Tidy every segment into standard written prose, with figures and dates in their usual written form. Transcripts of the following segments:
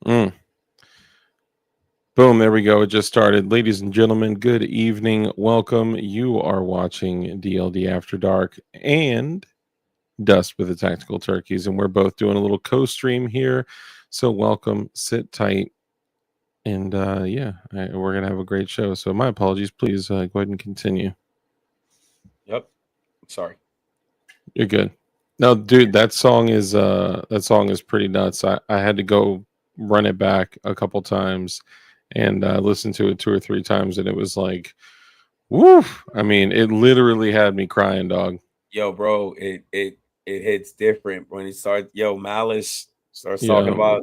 Mm. Boom, there we go. It just started. Ladies and gentlemen, good evening. Welcome. You are watching DLD After Dark and Dust with the Tactical Turkeys, and we're both doing a little co-stream here. So welcome, sit tight, and we're gonna have a great show. So my apologies. Please go ahead and continue. Yep. Sorry. You're good. No, dude, that song is pretty nuts. I had to go run it back a couple times and listen to it two or three times, and it was like, woo! I mean, it literally had me crying, dog. Yo, bro, it hits different when it starts. Yo, Malice starts talking Yeah, about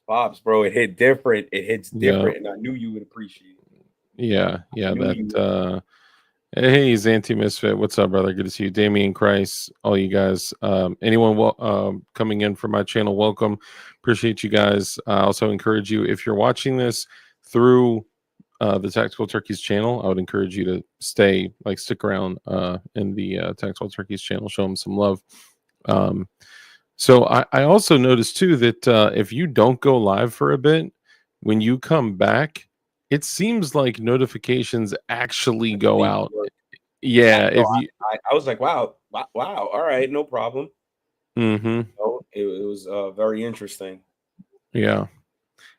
pops, bro. It hit different. It hits yeah, different, and I knew you would appreciate it. yeah, I yeah. knew That you would. Hey, Zanti Misfit, what's up, brother? Good to see you, Damian Christ, all you guys. Anyone coming in from my channel, welcome. Appreciate you guys. I also encourage you, if you're watching this through the Tactical Turkeys channel, I would encourage you to stick around in the Tactical Turkeys channel, show them some love. Um, so I also noticed too that if you don't go live for a bit, when you come back, it seems like notifications actually go Actually, out. work. Yeah. Yeah, No, if you I was like, wow, wow, wow. All right, no problem. mhm. No, it was very interesting. Yeah.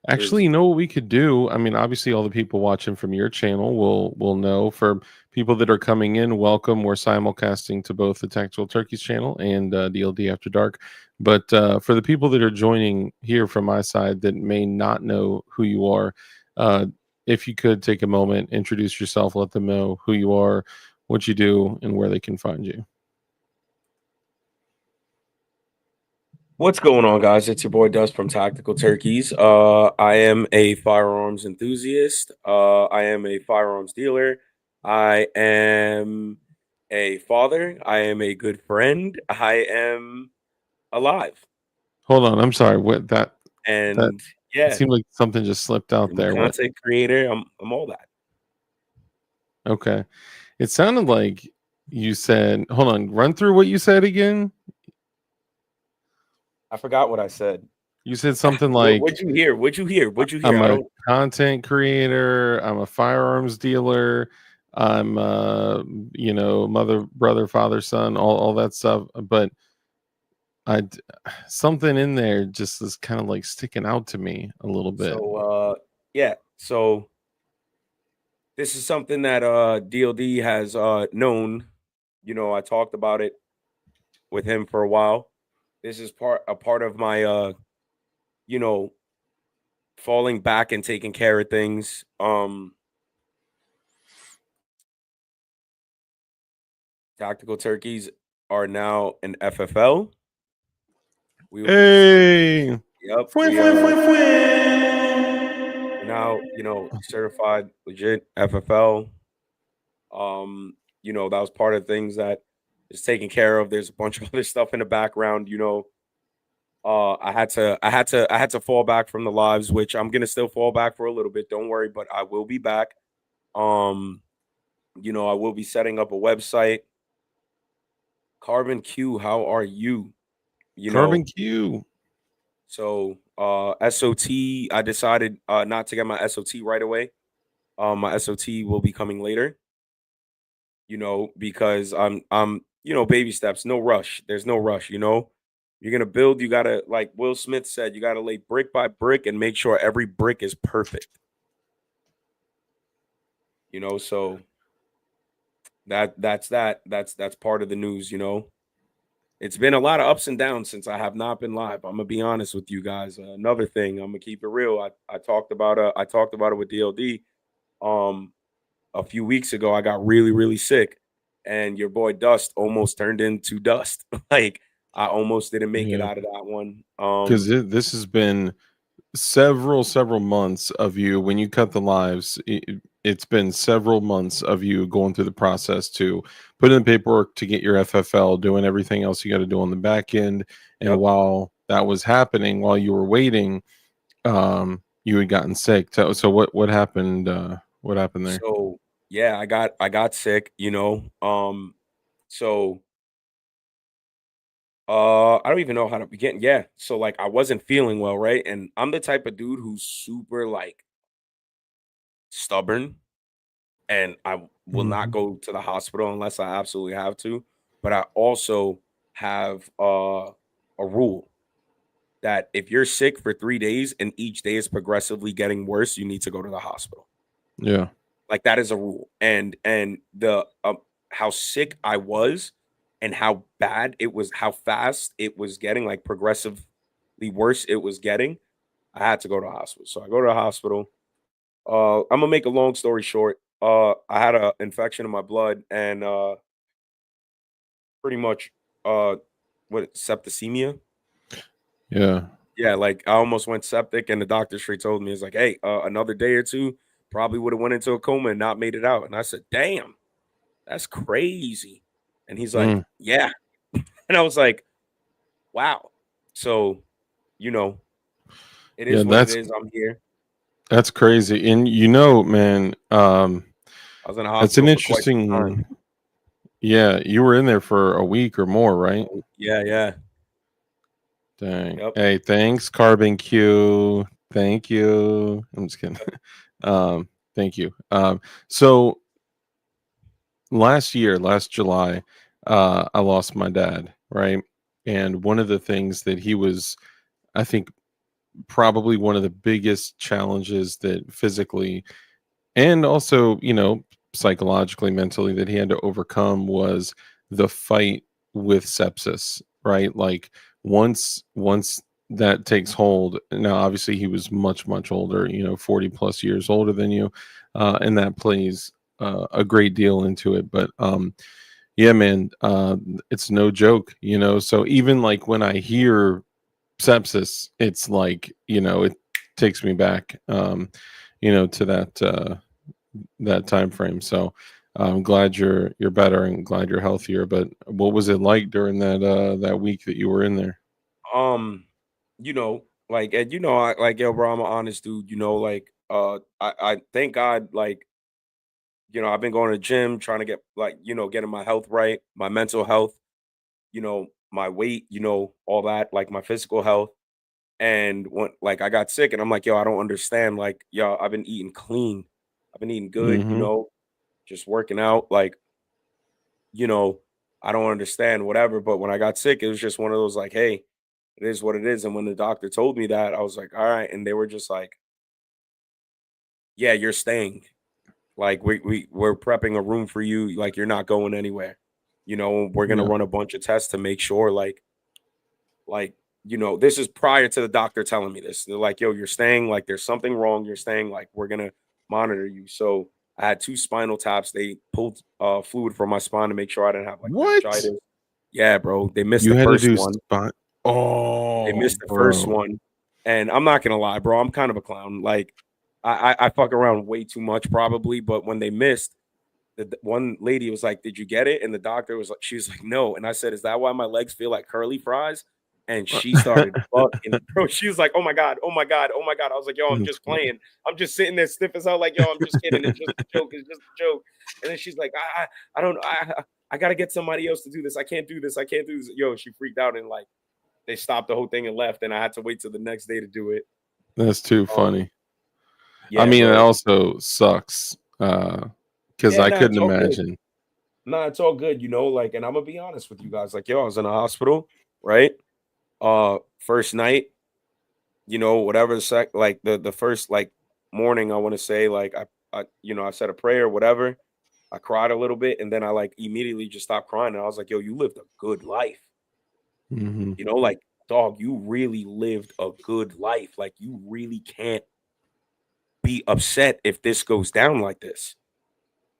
Actually, Because you know what we could do? I mean, obviously all the people watching from your channel will know. For people that are coming in, welcome. We're simulcasting to both the Tactical Turkeys channel and DLD After Dark. But for the people that are joining here from my side that may not know who you are, uh, if you could take a moment, introduce yourself, let them know who you are, what you do, and where they can find you. what's going on, guys? It's your boy Dust from Tactical Turkeys. I am a firearms enthusiast. I am a firearms dealer. I am a father. I am a good friend. I am alive. Hold on, I'm sorry. What that And it yeah, seemed like something just slipped out I'm a there. What? content creator. I'm all that. Okay. It sounded like you said, hold on, run through what you said again. I forgot what I said. You said something What'd like, you hear? What'd you hear? What'd you hear? I'm I a don't. content creator, I'm a firearms dealer, I'm mother, brother, father, son, all that stuff. But something in there just is kind of like sticking out to me a little bit. Yeah. So this is something that DLD has known. I talked about it with him for a while. This is a part of my you know, falling back and taking care of things. Tactical Turkeys are now an FFL. We will be Hey. yep, Fwing, we fwing, are fwing, fwing. we're now, certified legit FFL. That was part of things that is taken care of. There's a bunch of other stuff in the background, I had to fall back from the lives, which I'm gonna still fall back for a little bit. Don't worry, but I will be back. Um, I will be setting up a website. Carbon Q, how are you? You Carbon know, Q. so SOT, I decided not to get my SOT right away. My SOT will be coming later, because I'm baby steps, no rush. There's no rush. You're gonna build, you gotta, like Will Smith said, you gotta lay brick by brick and make sure every brick is perfect. So that's part of the news. It's been a lot of ups and downs since I have not been live. I'm gonna be honest with you guys. Another thing, I'm gonna keep it real. I talked about it with DLD. Um, a few weeks ago, I got really really sick, and your boy Dust almost turned into dust. Like I almost didn't make it Yeah. out of that one. Because this has been several months of you when you cut the lives. It's been several months of you going through the process to put in the paperwork to get your FFL, doing everything else you got to do on the back end. And Yep. while that was happening, while you were waiting, you had gotten sick. So what happened? What happened there? So yeah, I got sick. So I don't even know how to begin. Yeah. So like I wasn't feeling well, right? And I'm the type of dude who's super like stubborn and I will not Mhm. go to the hospital unless I absolutely have to. But I also have a rule that if you're sick for 3 days and each day is progressively getting worse, you need to go to the hospital. Yeah. Like that is a rule. And the how sick I was and how bad it was, how fast it was getting, like progressively worse it was getting, I had to go to the hospital. So I go to the hospital. I'm gonna make a long story short. I had an infection in my blood and pretty much what septicemia. Yeah. Yeah, like I almost went septic, and the doctor straight told me, "It's like, hey, another day or two, probably would have went into a coma and not made it out." And I said, "Damn, that's crazy." And he's like, Mm. "Yeah," and I was like, "Wow." So, you know, it Yeah, is what it is. I'm here. that's crazy. And man, I was in the that's an hospital for quite some time. interesting. Yeah, you were in there for a week or more, right? Yeah, yeah, Dang. yep. Hey, thanks, Carbon Q. Thank you. I'm just kidding. Thank you. So last July, I lost my dad, right? And one of the things that he was, I think, probably one of the biggest challenges that physically and also, psychologically, mentally, that he had to overcome was the fight with sepsis, right? Like once that takes hold, now obviously he was much, much older, 40 plus years older than you. And that plays a great deal into it. But yeah, man, it's no joke, So even like when I hear sepsis, it's like, it takes me back, to that time frame. So I'm glad you're better and glad you're healthier. But what was it like during that week that you were in there? Um, like, and I like, yo, bro, I'm an honest dude. Like, I thank God, like, I've been going to the gym, trying to get like, getting my health right, my mental health, my weight, all that, like my physical health. And when like I got sick and I'm like, yo, I don't understand. Like, yo, I've been eating clean. I've been eating good, Hmm. just working out. Like, you know, I don't understand, whatever. But when I got sick, it was just one of those like, hey, it is what it is. And when the doctor told me that, I was like, all right. And they were just like, yeah, you're staying. Like we're prepping a room for you. Like you're not going anywhere. We're gonna Yeah. run a bunch of tests to make sure like this is prior to the doctor telling me this. They're like, yo, you're staying, like there's something wrong. You're staying, like we're gonna monitor you. So I had two spinal taps. They pulled fluid from my spine to make sure I didn't have like What? meningitis. Yeah, bro. They missed You the had to first do one. spot? They Oh, missed the first bro. one. And I'm not gonna lie, bro. I'm kind of a clown. Like I fuck around way too much probably, but when they missed, the one lady was like, "Did you get it?" And the doctor was like, she was like, "No." And I said, "Is that why my legs feel like curly fries?" And she started bucking, bro. She was like, "Oh my god, oh my god, oh my god." I was like, "Yo, I'm That's just funny. playing. I'm just sitting there stiff as hell, like, yo, I'm just kidding. It's just a joke. It's just a joke." And then she's like, I don't, I gotta get somebody else to do this. I can't do this. I can't do this." Yo, she freaked out and like they stopped the whole thing and left, and I had to wait till the next day to do it. That's too Um, funny. I yeah, mean, it bro. also sucks because Yeah, I nah, couldn't it's all good. imagine. Nah, it's all good, like, and I'm gonna be honest with you guys. Like, yo, I was in a hospital, right? First night, whatever like the first like morning, I want to say, like I said a prayer, whatever. I cried a little bit, and then I like immediately just stopped crying. And I was like, yo, you lived a good life. Hmm. Like, dog, you really lived a good life. Like, you really can't be upset if this goes down like this,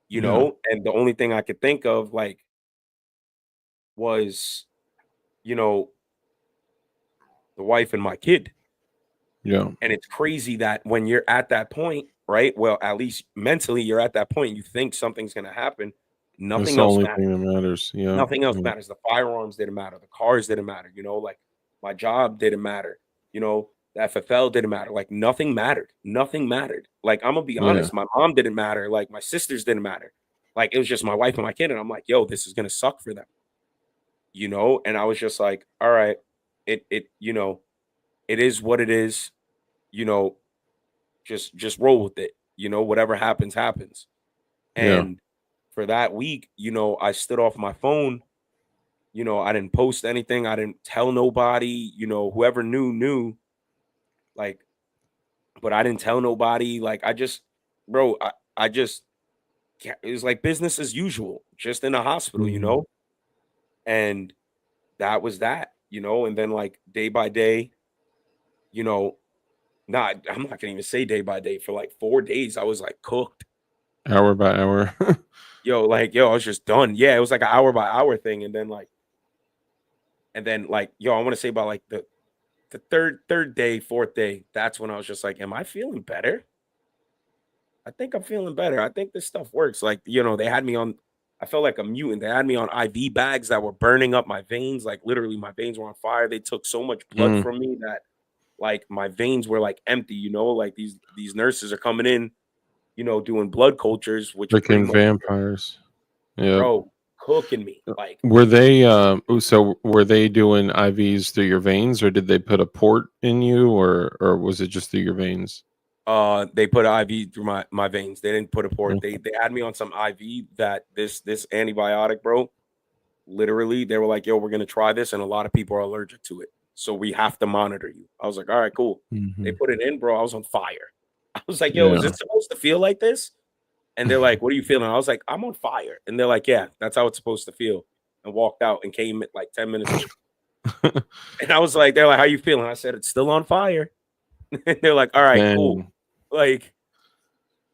Yeah. And the only thing I could think of, like, was, you know, the wife and my kid. Yeah. And it's crazy that when you're at that point, right? Well, at least mentally, you're at that point, you think something's going to happen. That's Nothing the else only matters. thing that matters. Yeah. Nothing else Yeah. matters. The firearms didn't matter. The cars didn't matter. Like my job didn't matter. The FFL didn't matter. Like nothing mattered. Nothing mattered. Like I'm gonna be Yeah. honest. My mom didn't matter. Like my sisters didn't matter. Like it was just my wife and my kid. And I'm like, yo, this is gonna suck for them. you know, and I was just like, all right, you know, it is what it is, you know, just roll with it. You know, whatever happens, happens. Yeah. And for that week, you know, I stood off my phone. You know, I didn't post anything. I didn't tell nobody, you know, whoever knew, like, but I didn't tell nobody. Like, I just, bro, I just, it was like business as usual, just in a hospital, you Mhm. know? And that was that, you know? And then, like, day by day, you know, I'm not gonna even say day by day. For like 4 days, I was like cooked. Hour by hour. Yo, I was just done. Yeah, it was like an hour by hour thing. And then like, yo, I want to say about like the third day, fourth day, that's when I was just like, am I feeling better? I think I'm feeling better. I think this stuff works. Like, you know, they had me on, I felt like a mutant. They had me on IV bags that were burning up my veins. Like literally my veins were on fire. They took so much blood Mm, from me that like my veins were like empty, you know, like these nurses are coming in, you know, doing blood cultures, which pretty freaking much, vampires. Yep. bro, cooking me. Like, Were they so were they doing IVs through your veins, or did they put a port in you, or was it just through your veins? they put an IV through my veins. They didn't put a port. Mm, They had me on some IV that this antibiotic, bro. Literally, they were like, "Yo, we're gonna try this, and a lot of people are allergic to it, so we have to monitor you." I was like, "All right, cool." They mhm. put it in, bro. I was on fire. I was like, "Yo, is Yeah. it supposed to feel like this?" And they're like, "What are you feeling?" I was like, "I'm on fire." And they're like, "Yeah, that's how it's supposed to feel." And walked out and came like 10 minutes later. And I was like, "They're like, how you feeling?" I said, "It's still on fire." And they're like, "All right, cool." Dang. Like,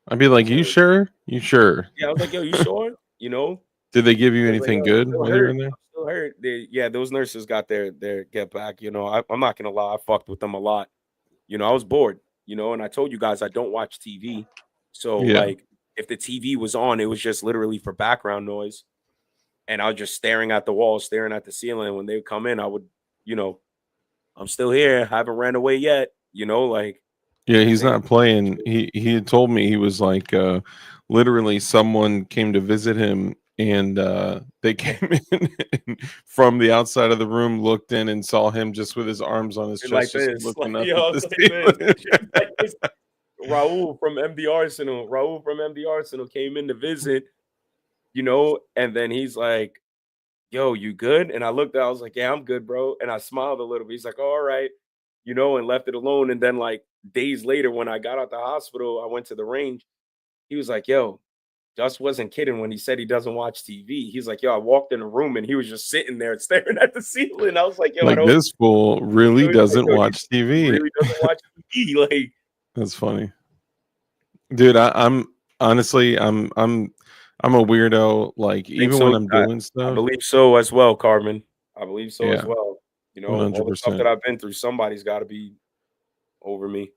I'd be like, "You so sure? You sure?" yeah, I was like, "Yo, you sure?" You know? Did they give you I was like, anything "Yo, I'm good still while you were hurt. in there? I'm still hurt." Yeah, those nurses got their get back. You know, I'm not gonna lie, I fucked with them a lot. You know, I was bored. You know, and I told you guys I don't watch TV. So Yeah. like, if the TV was on, it was just literally for background noise, and I was just staring at the wall, staring at the ceiling. When they would come in, I would, you know, I'm still here, haven't ran away yet. You know, like Yeah, he's they, not playing. He had told me he was like literally someone came to visit him and they came in and from the outside of the room looked in and saw him just with his arms on his like chest just this, like looking up at yo, the it's like this, ceiling. just like this. Raul from MD Arsenal came in to visit, you know, and then he's like, "Yo, you good?" And I looked at, I was like, "Yeah, I'm good, bro." And I smiled a little bit. He's like, "Oh, all right," you know, and left it alone. And then like days later, when I got out the hospital, I went to the range. He was like, "Yo, Dust wasn't kidding when he said he doesn't watch TV." He's like, "Yo, I walked in a room and he was just sitting there staring at the ceiling." I was like, "Yo, I Like don't." this fool He really was like, doesn't "Yo, watch he TV. really doesn't watch TV." Like, That's funny. Dude, I'm honestly I'm a weirdo like think even when so. I'm doing I stuff. believe so as well, Carmen. I believe so as Yeah, well. You know, all the stuff that 100%. I've been through, somebody's got to be over me.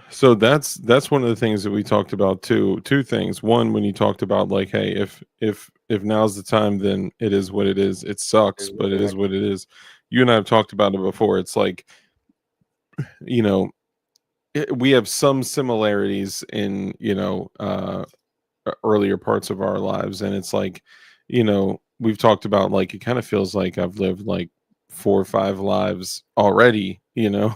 So that's one of the things that we talked about too. Two things. One, when you talked about like, hey, if now's the time, then it is what it is. It sucks, Is what but it the is heck- what it is. You and I have talked about it before. It's like, you know, we have some similarities in, earlier parts of our lives, and it's like, we've talked about like it kind of feels like I've lived like 4 or 5 lives already, and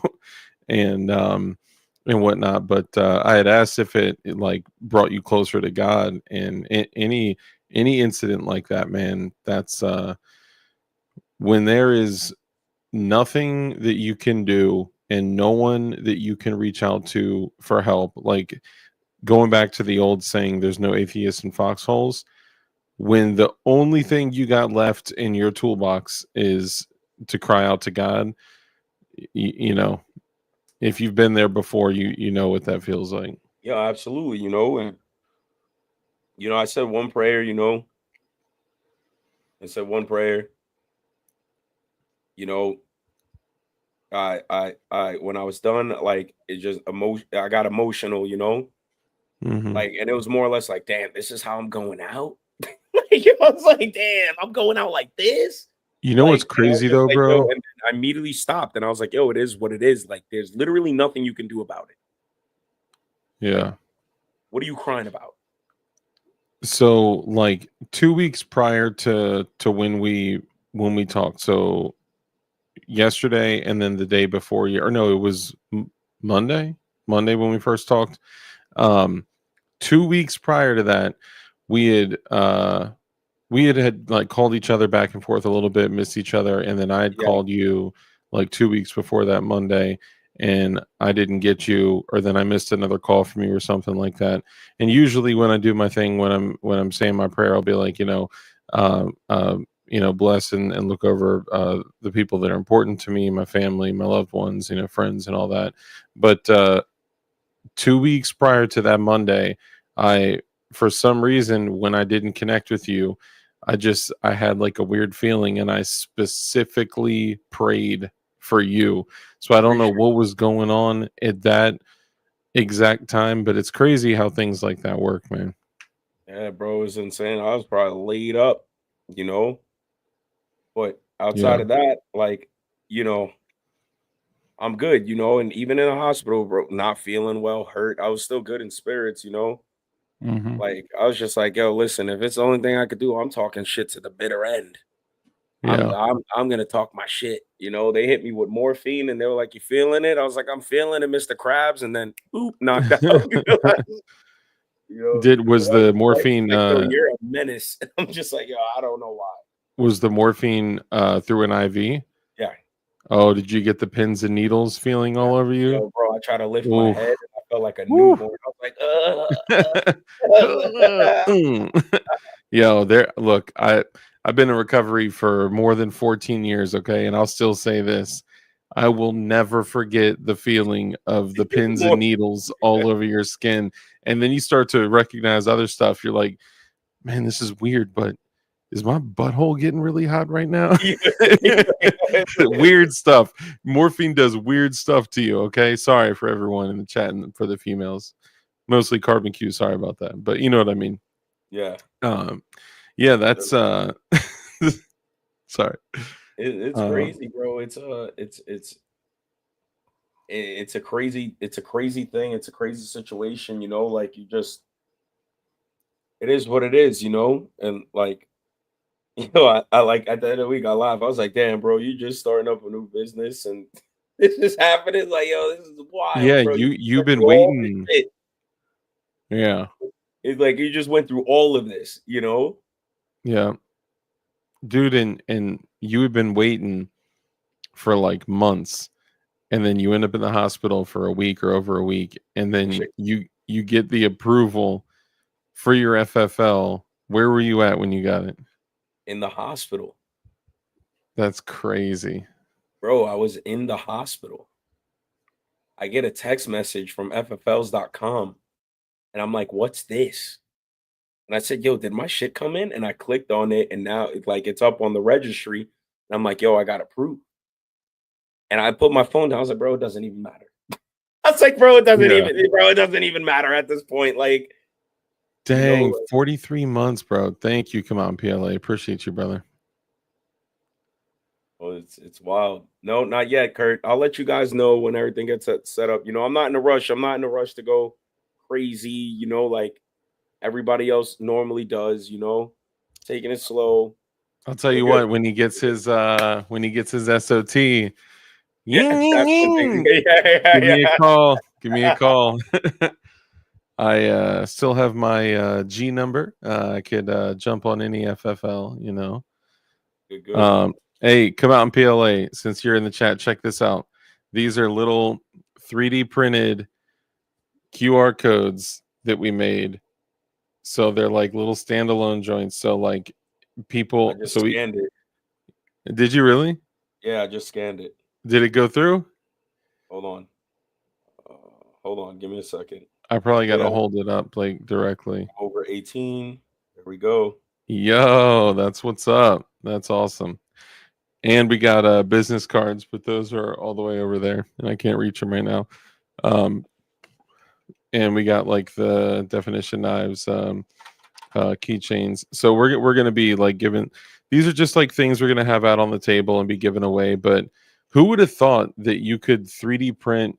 whatnot. But I had asked if it like brought you closer to God, and any incident like that, man, that's when there is nothing that you can do and no one that you can reach out to for help. Like going back to the old saying, "There's no atheists in foxholes." When the only thing you got left in your toolbox is to cry out to God, you know, if you've been there before, you know what that feels like. Yeah, absolutely. You know, and I said one prayer. You know, I said one prayer. You know, when I was done, like it just emotion. I got emotional. You know, Hmm. like, and it was more or less like, damn, this is how I'm going out. Like, I was like, damn, I'm going out like this. You know what's Like, and I was crazy just though, like, yo, bro? and I immediately stopped and I was like, yo, it is what it is. Like, there's literally nothing you can do about it. Yeah. What are you crying about? So like 2 weeks prior to when we when we talked. So yesterday, and then the day before you, or no, it was Monday when we first talked. 2 weeks prior to that, we had like called each other back and forth a little bit, missed each other, and then I had Yeah. called you like 2 weeks before that Monday, and I didn't get you, or then I missed another call from you or something like that. And usually when I do my thing, when I'm saying my prayer, I'll be like, bless and look over the people that are important to me, my family, my loved ones, friends and all that. But 2 weeks prior to that Monday, I, for some reason, when I didn't connect with you, I had like a weird feeling, and I specifically prayed for you. So I don't know Appreciate what was going on at that exact time, but it's crazy how things like that work, man. it. Yeah, bro, it's insane. I was probably laid up, you know. But outside Yeah. of that, like, you know, I'm good, and even in the hospital, bro, not feeling well, hurt, I was still good in spirits, Hmm. Like, I was just like, yo, listen, if it's the only thing I could do, I'm talking shit to the bitter end. I'm Yeah. I'm gonna talk my shit. They hit me with morphine and they were like, "You feeling it?" I was like, "I'm feeling it, Mr. Krabs," and then boop, knocked out. Was I was the just morphine like, "Yo, you're a menace." I'm just like, "Yo, I don't know why." through an IV? Yeah, Oh, did you get the pins and needles feeling yeah. all over you? Yo, bro, I tried to lift my Oof. head and I felt like a Woo. newborn. I was like, Mm. Yo, there. Look, I've been in recovery for more than 14 years. Okay, and I'll still say this: I will never forget the feeling of the pins and more. needles all over your skin, and then you start to recognize other stuff. You're like, man, this is weird, but is my butthole getting really hot right now? Weird stuff. Morphine does weird stuff to you. Okay, sorry for everyone in the chat and for the females, mostly Carbon Q. Sorry about that, but you know what I mean. Yeah, Um, yeah, that's sorry. it's Um, crazy, bro. It's a crazy thing. It's a crazy situation. Like it is what it is. And like I like at the end of the week I laugh. I was like, damn, bro, you just starting up a new business and this is happening. Like, yo, this is yeah, wild, bro. You you've went been through all this waiting. shit. Yeah, It's like you just went through all of this. yeah, dude, and you have been waiting for like months, and then you end up in the hospital for a week or over a week, and then Shit. you get the approval for your FFL. Where were you at when you got it? In the hospital. That's crazy. Bro, I was in the hospital. I get a text message from FFLs.com and I'm like, what's this? And I said, yo, did my shit come in? And I clicked on it and now it's up on the registry. And I'm like, yo, I got approved. And I put my phone down. I was like, bro, it doesn't even matter. I was like, Yeah. bro, it doesn't even matter at this point. Like, Dang, like, 43 months, bro. Thank you. Come on, PLA. Appreciate you, brother. oh, it's wild. No, not yet, Kurt. I'll let you guys know when everything gets set up. I'm not in a rush. I'm not in a rush to go crazy, like everybody else normally does. Taking it slow. I'll tell We're you good. what, when he gets his SOT, Yeah, that's when give things. Yeah, me a yeah, call. Give me a call. I still have my G number. I could jump on any FFL. good, good. Um, hey, come out in PLA since you're in the chat. Check this out. These are little 3D printed QR codes that we made. So they're like little standalone joints. So like I people, just so we scanned it. did you really? Yeah, I just scanned it. Did it go through? Hold on. Hold on. Give me a second. I probably got Yeah, to hold it up like directly. over 18. There we go. Yo, that's what's up. That's awesome. And we got business cards, but those are all the way over there, and I can't reach them right now. Um, and we got like the definition knives, keychains. So we're gonna be like giving. These are just like things we're gonna have out on the table and be given away. But who would have thought that you could 3D print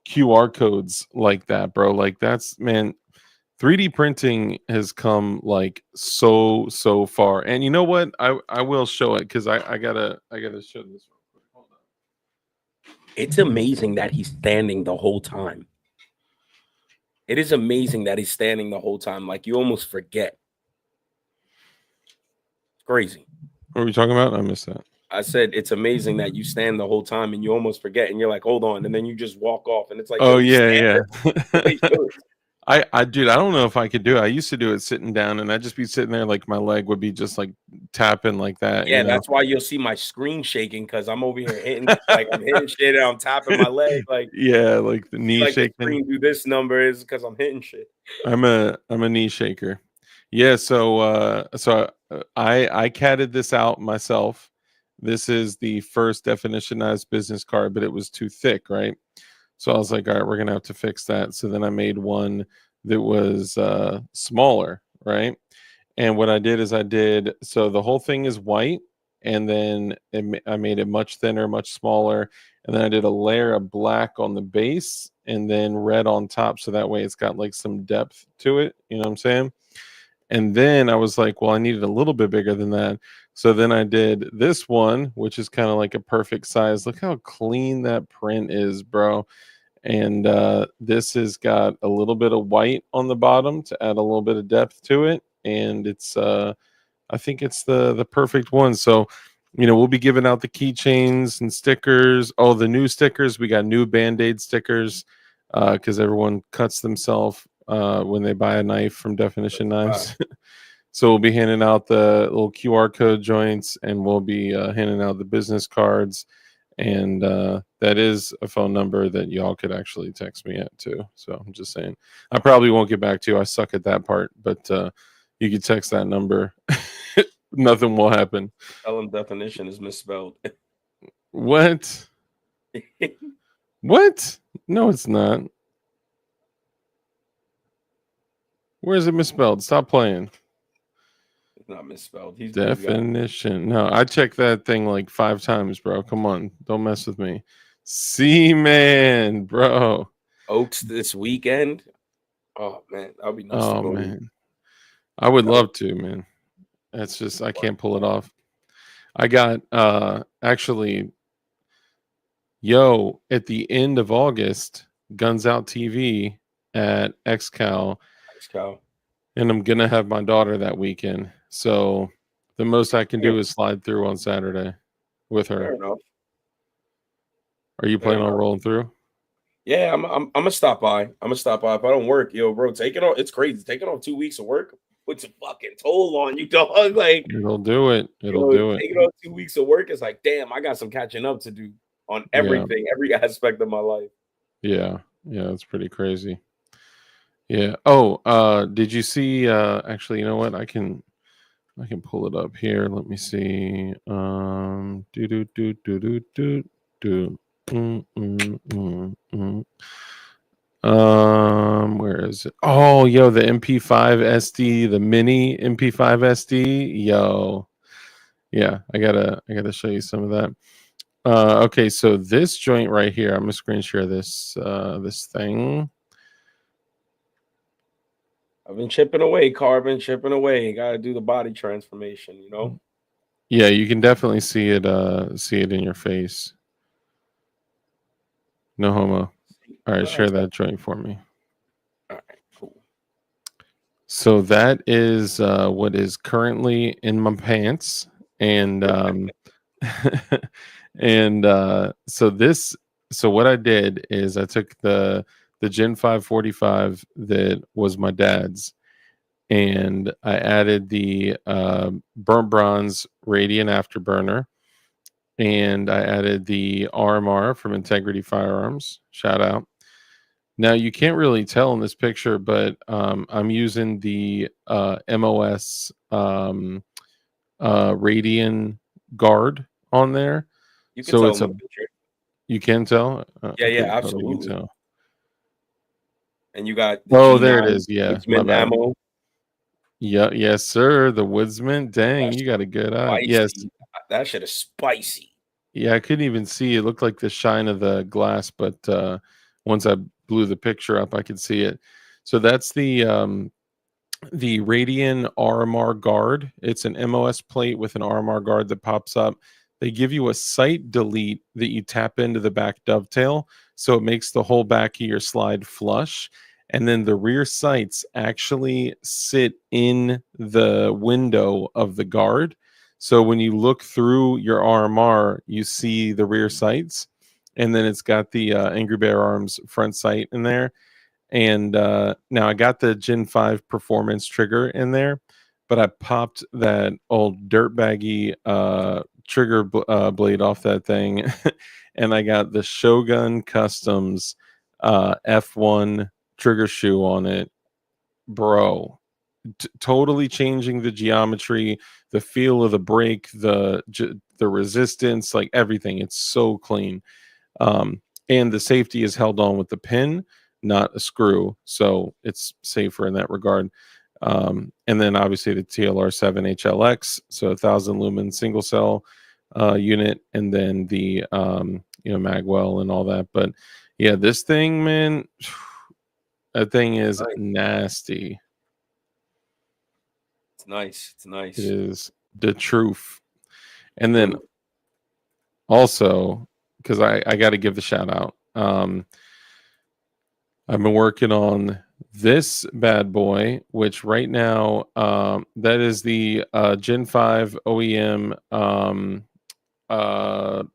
QR codes like that, bro? Like that's, man. 3D printing has come like so far. And you know what? I will show it because I gotta show this real quick. Hold on. It's amazing that he's standing the whole time. It is amazing that he's standing the whole time. Like you almost forget. It's crazy. What are we talking about? I missed that. I said it's amazing that you stand the whole time and you almost forget and you're like, hold on, and then you just walk off and it's like, Oh yo, you yeah, stand yeah. there. Wait, dude. I dude, I don't know if I could do it. I used to do it sitting down, and I'd just be sitting there like my leg would be just like tapping like that, you Yeah, know. that's why you'll see my screen shaking because I'm over here hitting like I'm hitting shit and I'm tapping my leg. Like Yeah, like the you see knee like the shaking. screen do this number is because I'm hitting shit. I'm a knee shaker. Yeah, I catted this out myself. This is the first definitionized business card, but it was too thick, right? So I was like, all right, we're gonna have to fix that. So then I made one that was smaller, right? And what I did is so the whole thing is white, and then I made it much thinner, much smaller, and then I did a layer of black on the base and then red on top, so that way it's got like some depth to it. You know what I'm saying? And then I was like, well, I needed a little bit bigger than that. So then I did this one, which is kind of like a perfect size. Look how clean that print is, bro. And this has got a little bit of white on the bottom to add a little bit of depth to it. And it's I think it's the perfect one. So, we'll be giving out the keychains and stickers. Oh, the new stickers. We got new Band-Aid stickers because everyone cuts themselves when they buy a knife from Definition Knives. So we'll be handing out the little QR code joints, and we'll be handing out the business cards. And that is a phone number that y'all could actually text me at too. So I'm just saying, I probably won't get back to you. I suck at that part, but you could text that number. Nothing will happen. Tell him definition is misspelled. What? What? No, it's not. Where is it misspelled? Stop playing. It's not misspelled. He's Definition. No, I checked that thing like 5 times, bro. Come on. Don't mess with me. C-Man, bro. Oaks this weekend. Oh man, that would be nice to Oh go to. man. I would love to, man. That's just I can't pull it off. I got actually at the end of August, Guns Out TV at XCal, Thanks, Cal. and I'm gonna have my daughter that weekend. So the most I can Yeah, do is slide through on Saturday with fair her. enough. Are you Fair planning on enough. rolling through? Yeah, I'm gonna stop by. I'm gonna stop by if I don't work. Yo, bro, taking off. It's crazy. Taking off 2 weeks of work puts a fucking toll on you, dog. Like, It'll do it. It'll yo, do it. taking off 2 weeks of work is like, damn, I got some catching up to do on Yeah. everything, every aspect of my life. Yeah. Yeah, it's pretty crazy. Yeah. Oh, did you see actually, you know what? I can pull it up here. Let me see. Do do do do do do do. Where is it? Oh, yo, the MP5 SD, the mini MP5 SD. Yo, yeah, I gotta show you some of that. Okay, so this joint right here, I'm gonna screen share this thing. I've been chipping away, carbon, chipping away. Got to do the body transformation, you know. Yeah, you can definitely see it in your face. No homo. All right, share that joint for me. All right, cool. So that is what is currently in my pants, and and so what I did is I took the Gen 545 that was my dad's, and I added the burnt bronze radiant afterburner, and I added the RMR from Integrity Firearms. Shout out. Now you can't really tell in this picture, but I'm using the MOS Radian Guard on there. You can So tell it's in the a picture. you can tell. Yeah, I yeah, couldn't tell if you can absolutely. tell. And you got the Oh, there it G9 is. Yeah, my Woodsman bad. ammo. Yeah, yes, sir. The Woodsman. Dang, That's you got a good eye. Yes. spicy. That shit is spicy. Yeah, I couldn't even see. It looked like the shine of the glass, but once I blew the picture up, I could see it. So that's the Radian RMR guard. It's an MOS plate with an RMR guard that pops up. They give you a sight delete that you tap into the back dovetail, so it makes the whole back of your slide flush. And then the rear sights actually sit in the window of the guard. So when you look through your RMR, you see the rear sights. And then it's got the Angry Bear Arms front sight in there. And now I got the Gen 5 performance trigger in there, but I popped that old dirtbaggy trigger blade off that thing. And I got the Shogun Customs F1 trigger shoe on it. Bro, totally changing the geometry, the feel of the brake, the resistance, like everything. It's so clean. And the safety is held on with the pin, not a screw, so it's safer in that regard. And then obviously the TLR7 HLX, so 1,000 lumen single cell unit, and then the magwell and all that. But yeah, this thing, man, that thing is nasty. It's nice. It's nice. It is the truth. And then also, because I got to give the shout out. I've been working on this bad boy, which right now that is the Gen 5 OEM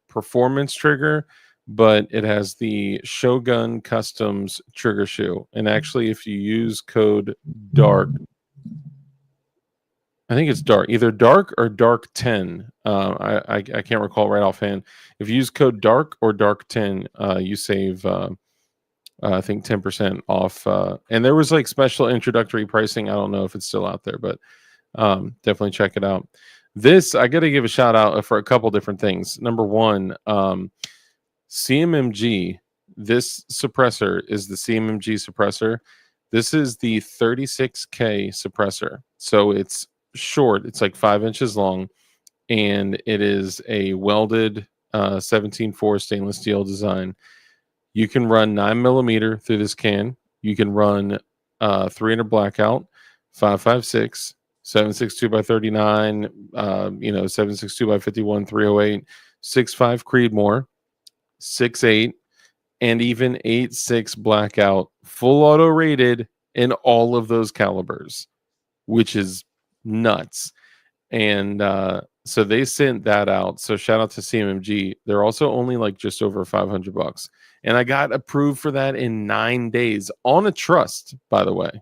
performance trigger, but it has the Shogun Customs trigger shoe. And actually, if you use code DARK, I think it's dark, either dark or dark 10. I can't recall right offhand. If you use code dark or dark 10, you save I think 10% off. And there was like special introductory pricing. I don't know if it's still out there, but definitely check it out. This, I got to give a shout out for a couple different things. Number one, CMMG. This suppressor is the CMMG suppressor. This is the 36K suppressor. So it's short, it's like 5 inches long, and it is a welded 17.4 stainless steel design. You can run 9mm through this can. You can run 300 blackout, 5.56, 7.62 by 39, 7.62 by 51, 308, 6.5 Creedmoor, 6.8, and even 8.6 blackout, full auto rated in all of those calibers, which is nuts. And so they sent that out. So shout out to CMMG. They're also only like just over $500. And I got approved for that in 9 days on a trust, by the way.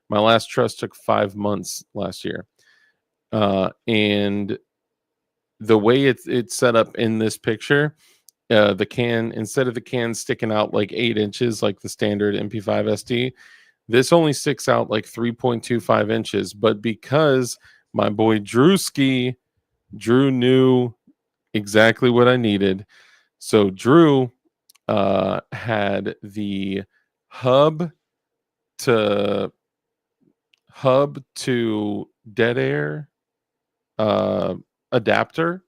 My last trust took 5 months last year. And the way it's set up in this picture, the can, instead of the can sticking out like 8 inches like the standard MP5 SD, this only sticks out like 3.25 inches. But because my boy Drew knew exactly what I needed. So Drew had the hub to dead air adapter,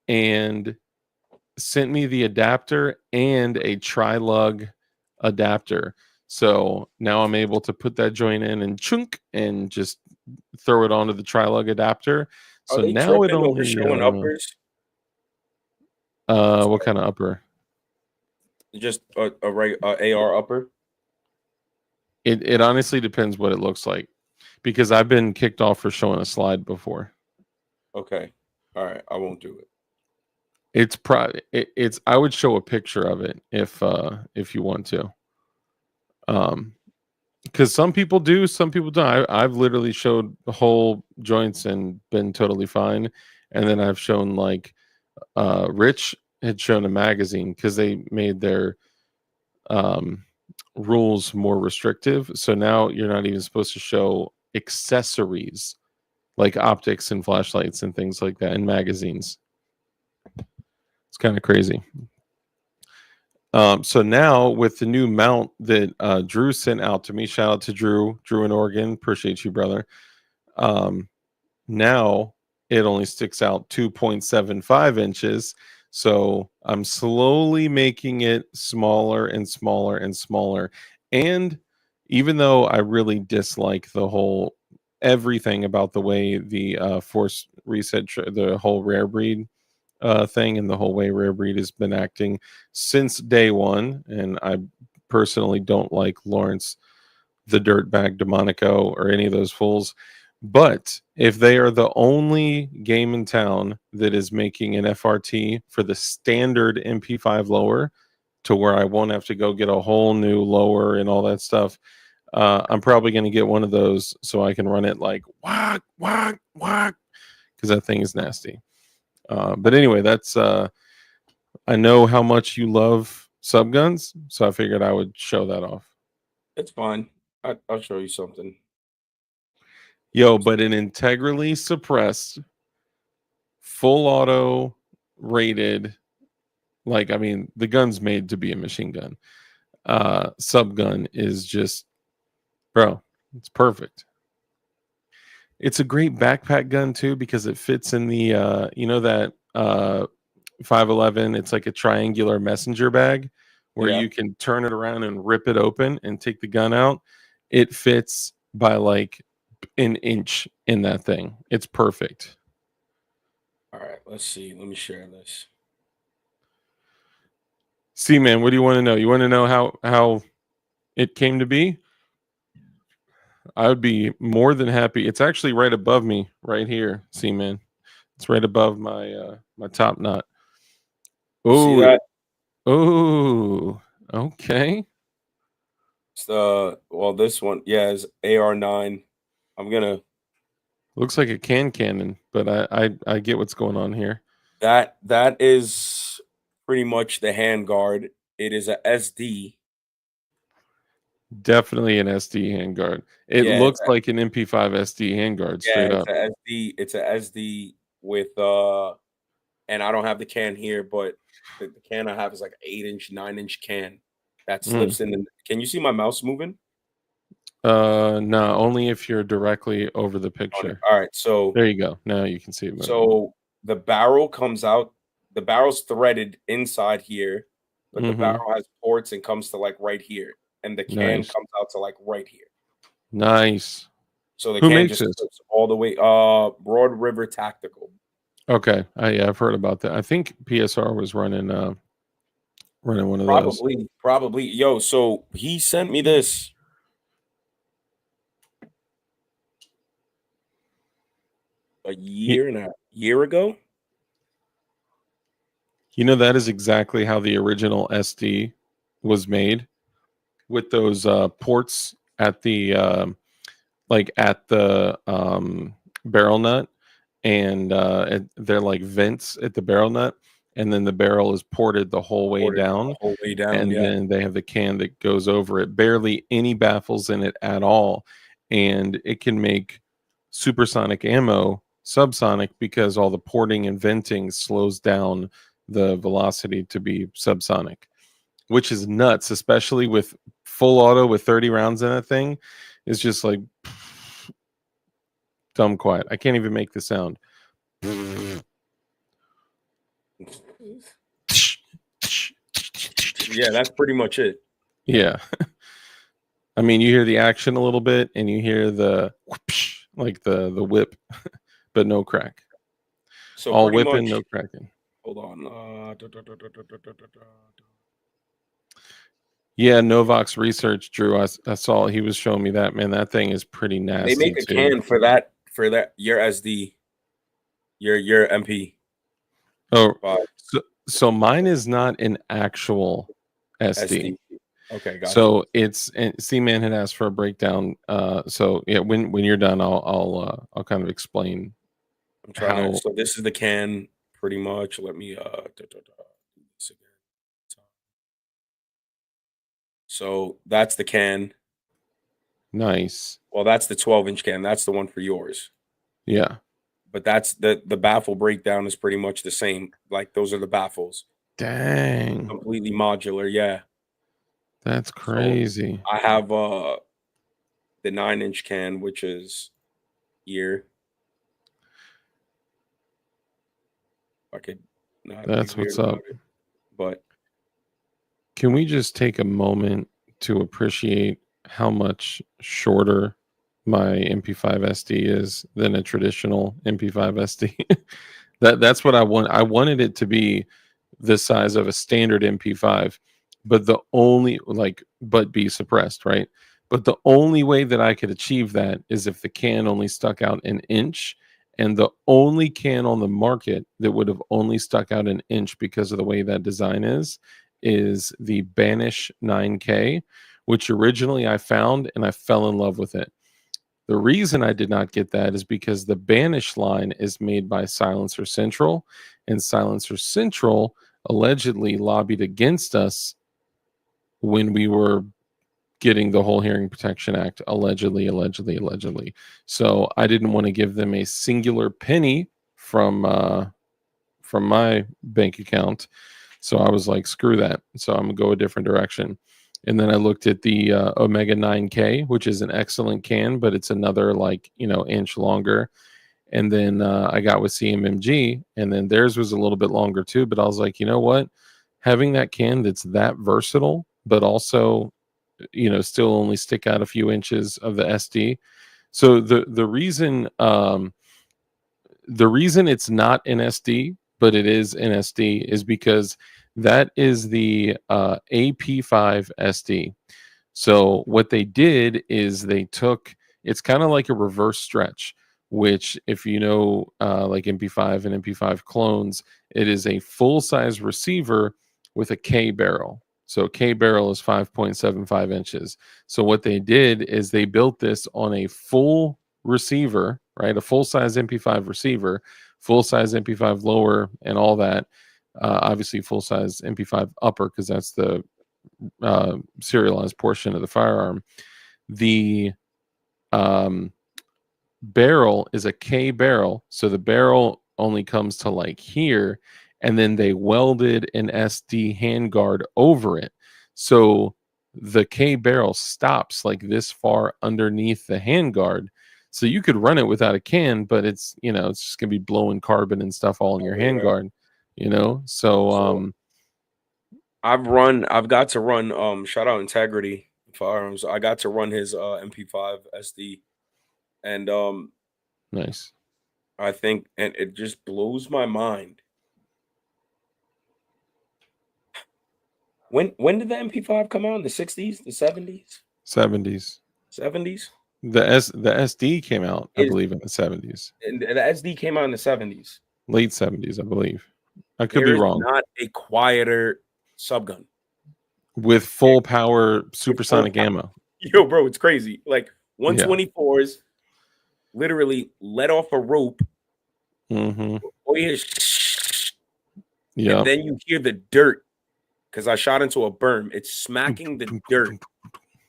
and sent me the adapter and a tri-lug adapter. So now I'm able to put that joint in and chunk and just throw it onto the tri-lug adapter. So now it only showing uppers. What kind of upper? Just a AR upper. It honestly depends what it looks like, because I've been kicked off for showing a slide before. Okay, all right, I won't do it. It's I would show a picture of it if you want to. Because some people do, some people don't. I've literally showed the whole joints and been totally fine. And then I've shown like Rich had shown a magazine because they made their rules more restrictive. So now you're not even supposed to show accessories like optics and flashlights and things like that in magazines. It's kind of crazy. So now with the new mount that Drew sent out to me, shout out to Drew in Oregon. Appreciate you, brother. Now it only sticks out 2.75 inches. So I'm slowly making it smaller and smaller and smaller. And even though I really dislike the whole everything about the way the force reset, the whole rare breed thing, and the whole way rare breed has been acting since day one. And I personally don't like Lawrence the Dirtbag Demonico or any of those fools. But if they are the only game in town that is making an FRT for the standard MP5 lower, to where I won't have to go get a whole new lower and all that stuff, I'm probably going to get one of those so I can run it like whack, whack, whack, because that thing is nasty. But anyway, that's I know how much you love subguns, so I figured I would show that off. It's fine. I'll show you something. Yo, but an integrally suppressed, full auto rated, like, I mean, the gun's made to be a machine gun. Subgun is just, bro, it's perfect. It's a great backpack gun too, because it fits in the you know, that 511, it's like a triangular messenger bag where Yeah. you can turn it around and rip it open and take the gun out. It fits by like an inch in that thing. It's perfect. All right. Let's see. Let me share this. See, man, what do you want to know? You want to know how it came to be? I would be more than happy. It's actually right above me, right here. See, man, it's right above my my top knot. You see Oh, that? oh, okay. It's well, this one, yeah, is AR9. I'm gonna Looks like a cannon, but I get what's going on here. that is pretty much the handguard. It is a SD. Definitely an SD handguard. It Yeah, looks like an MP5 SD handguard, straight it's up. a SD. It's a SD with and I don't have the can here, but the can I have is like 8-inch, 9-inch can that Mm. slips in. Can you see my mouse moving No, only if you're directly over the on it? picture. All right, so There you go. Now you can see it moving. so the barrel comes out. The barrel's threaded inside here, but the Mhm. barrel has ports and comes to like right here, and the can Nice. comes out to like right here. Nice. So the Who can makes just this? slips all the way. Broad River Tactical. Okay. Yeah, I've heard about that. I think PSR was running one of those. Probably. Yo, so he sent me this a Y- year and a year ago. You know, that is exactly how the original SD was made, with those ports at the like at the barrel nut, and they're like vents at the barrel nut, and then the barrel is ported the whole way Ordered the down, whole way down. and Yeah. then they have the can that goes over it. Barely any baffles in it at all, and it can make supersonic ammo subsonic because all the porting and venting slows down the velocity to be subsonic, which is nuts, especially with full auto with 30 rounds in that thing. It's just like dumb quiet. I can't even make the sound. Yeah, that's pretty much it. Yeah. I mean, you hear the action a little bit and you hear the whoopsh, like the whip, but no crack. So All pretty whipping, much, no cracking. hold on. Yeah, Novox research, Drew. I saw he was showing me that. Man, that thing is pretty They nasty make a too. can for that your SD, your MP5. Oh, so mine is not an actual SD. SD. Okay, got you. So it's, and C-Man had asked for a breakdown. So yeah, when you're done, I'll kind of explain I'm trying to. how So this is the can, pretty much. Let me do this again. So that's the can. nice. Well, that's the 12-inch can. That's the one for yours. Yeah. But that's the baffle breakdown is pretty much the same. Like those are the baffles. Dang. Completely modular, yeah. That's So crazy. I have the 9-inch can, which is here. I could not be That's weird what's up. about it. But Can we just take a moment to appreciate how much shorter my MP5 SD is than a traditional MP5 SD. That's what I want. I wanted it to be the size of a standard MP5, but the only but be suppressed, right? But the only way that I could achieve that is if the can only stuck out an inch, and the only can on the market that would have only stuck out an inch because of the way that design is the Banish 9K, which originally I found and I fell in love with it. The reason I did not get that is because the Banish line is made by Silencer Central, and Silencer Central allegedly lobbied against us when we were getting the whole Hearing Protection Act, allegedly. So I didn't want to give them a singular penny from my bank account. So I was like, screw that. So I'm gonna go a different direction. And then I looked at the Omega 9K, which is an excellent can, but it's another inch longer. And then I got with CMMG, and then theirs was a little bit longer too. But I was like, you know what? Having that can that's that versatile, but also, still only stick out a few inches of the SD. So the reason it's not an SD, but it is an SD, is because that is the AP5 SD. So what they did is they took, it's kind of like a reverse stretch, which if you know like MP5 and MP5 clones, it is a full size receiver with a K barrel. So K barrel is 5.75 inches. So what they did is they built this on a full receiver, right? A full size MP5 receiver, full size MP5 lower, and all that. Obviously, full size MP5 upper, because that's the serialized portion of the firearm. The barrel is a K barrel, so the barrel only comes to like here, and then they welded an SD handguard over it. So the K barrel stops like this far underneath the handguard. So you could run it without a can, but it's it's just gonna be blowing carbon and stuff all in your Oh, yeah. handguard. So So I've got to run shout out Integrity Firearms. I got to run his MP5 SD, and nice. I think, and it just blows my mind. When did the MP5 come out? In the 60s, the 70s, 70s. 70s? The SD came out, I Is believe, in the 70s. and the SD came out in the 70s. Late 70s, I believe. I could be There is wrong. not a quieter subgun. With There- full power with full supersonic ammo. Yo, bro, it's crazy. Like Yeah. 124s literally let off a rope. Mm-hmm. Or you hear Yeah. and then you hear the dirt because I shot into a berm. It's smacking the dirt,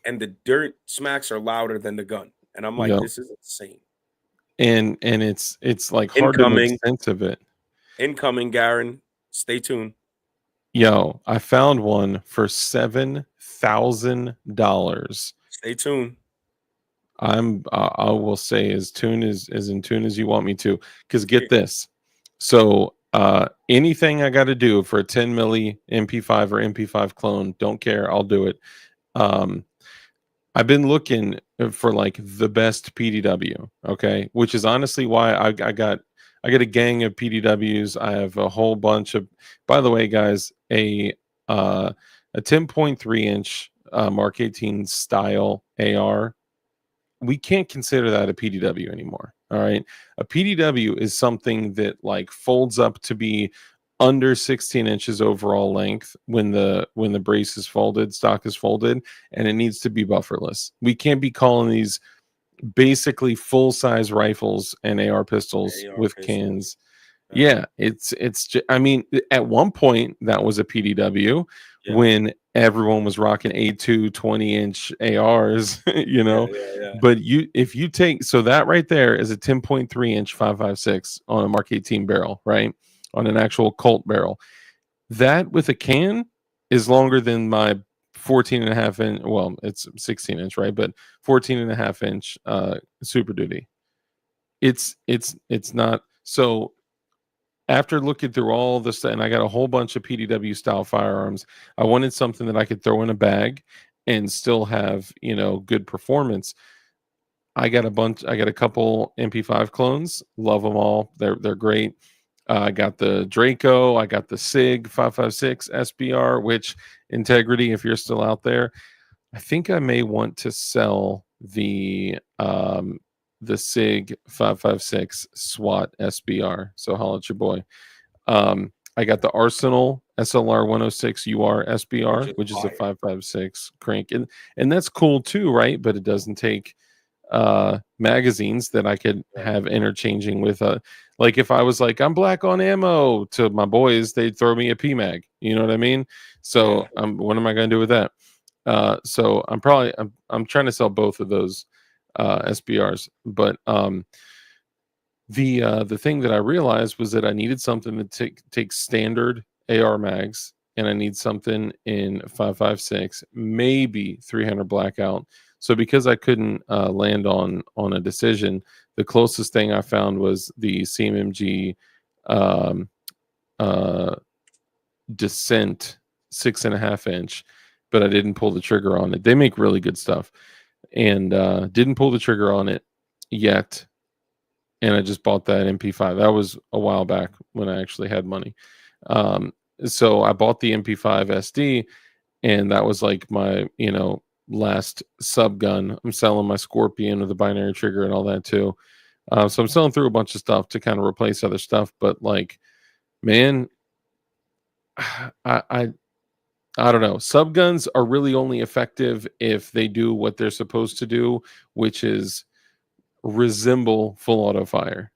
and the dirt smacks are louder than the gun. And I'm like, Yep. this is insane. And it's like hard to make sense of it. Incoming, Garen. Stay tuned. Yo, I found one for $7,000. Stay tuned. I will say as in tune as you want me to. Because get this. So anything I got to do for a 10 milli MP5 or MP5 clone, don't care, I'll do it. I've been looking for like the best PDW, okay, which is honestly why I got a gang of PDWs. I have a whole bunch of, by the way, guys, a 10.3 inch Mark 18 style AR. We can't consider that a PDW anymore. All right. A PDW is something that like folds up to be under 16 inches overall length when the brace is folded, stock is folded, and it needs to be bufferless. We can't be calling these basically full size rifles and AR pistols with cans. Yeah, I mean, at one point that was a PDW when everyone was rocking A2 20-inch ARs, But if you take, so that right there is a 10.3 inch 5.56 on a Mark 18 barrel, right? On an actual Colt barrel. That with a can is longer than my 14.5 inch, well, it's 16 inch, right? But 14.5 inch Super Duty. It's not so. After looking through all this, and I got a whole bunch of PDW style firearms, I wanted something that I could throw in a bag and still have, good performance. I got a couple MP5 clones, love them all. They're great. I got the Draco, I got the SIG 556 SBR, which integrity, if you're still out there, I think I may want to sell the SIG 556 SWAT SBR. So holla at your boy. I got the Arsenal SLR 106 UR which SBR, is which is a fire. 556 crank, and that's cool too, right? But it doesn't take magazines that I could Right. have interchanging with like if I was like I'm black on ammo to my boys, they'd throw me a PMag. You know what I mean? Yeah. So what am I going to do with that? So I'm trying to sell both of those SBRs, but the thing that I realized was that I needed something to take standard AR mags, and I need something in 556, maybe 300 blackout. So because I couldn't land on a decision, the closest thing I found was the CMMG um, uh, Descent 6.5 inch, but I didn't pull the trigger on it. They make really good stuff, and didn't pull the trigger on it yet, and I just bought that MP5. That was a while back when I actually had money. Um, so I bought the MP5 SD, and that was like my, last sub gun. I'm selling my Scorpion with the binary trigger and all that too. So I'm selling through a bunch of stuff to kind of replace other stuff. But like, man, I, I I don't know. Sub guns are really only effective if they do what they're supposed to do, which is resemble full auto fire.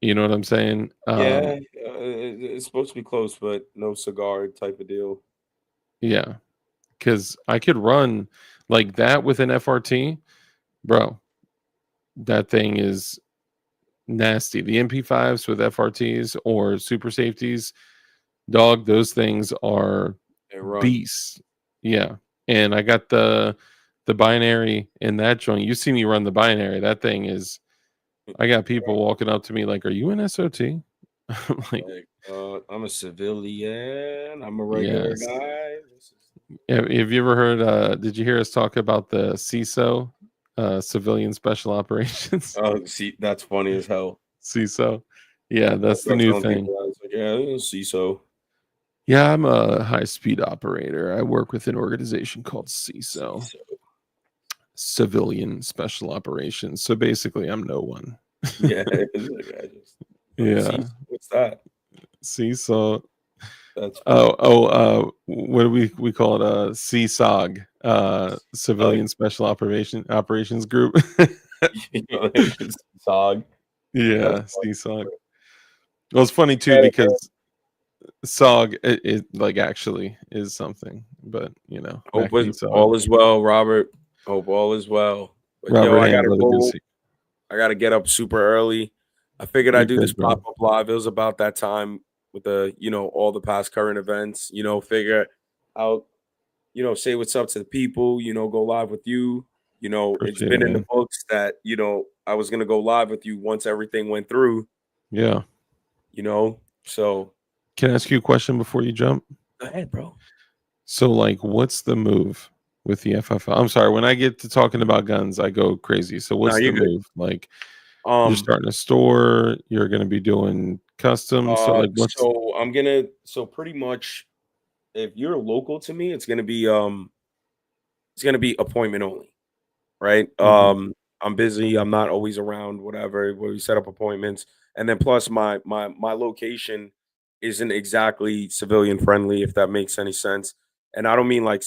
You know what I'm saying? Yeah, it's supposed to be close, but no cigar type of deal. Yeah, because I could run like that with an FRT, bro. That thing is nasty. The MP5s with FRTs or super safeties, dog, those things are They run. beasts. Yeah. And I got the binary in that joint. You see me run the binary. That thing is I got people walking up to me like, "Are you an SOT?" I'm like, Like, I'm a civilian. I'm a regular yes. guy. This is Have you ever heard did you hear us talk about the CISO, civilian special operations? oh, see, that's funny as hell. CISO. Yeah, I that's the start new telling thing. people that. It's like, yeah, see so. Yeah, I'm a high speed operator. I work with an organization called See CISO, so. Civilian Special Operations. So basically, I'm no one. Yeah, it's like, I just see Yeah, what's that? CISO. That's funny. What do we call it? CSOG, Like, Civilian Special Operations Group. you know, it's dog. That's Yeah, funny. CSOG. Well, it's funny too Yeah, man. because SOG it like actually is something, but Hope MACD SOG. all is well, Robert. Hope all is well. But yo, Robert I and gotta brother, good to go. see I gotta get up super early. I figured you. I'd You're do this good, pop bro. up live. It was about that time with the, all the past current events. Figure out, say what's up to the people. Go live with you. It's Appreciate it, been in the man. books that I was gonna go live with you once everything went through. Yeah. So Can I ask you a question before you jump? go ahead, bro. So, like, what's the move with the FFL? I'm sorry, when I get to talking about guns, I go crazy. So, No, what's you're the good. move? Like, you're Um, starting a store, you're going to be doing custom. So, like, what's so pretty much if you're local to me, it's gonna be appointment only, right? Mhm. I'm busy, I'm not always around, whatever, where we set up appointments. And then plus my location isn't exactly civilian friendly, if that makes any sense. And I don't mean like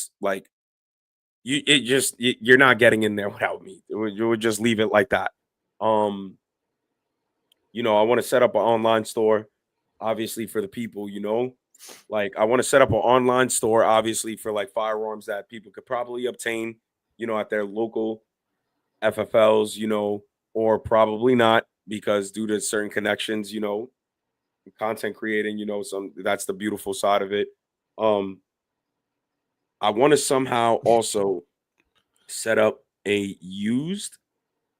you're not getting in there without me. You would just leave it like that. Um, I want to set up an online store, obviously for the people, like I want to set up an online store, obviously for like firearms that people could probably obtain, at their local FFLs, or probably not because due to certain connections, content creating, some that's the beautiful side of it. Um, I want to somehow also set up a used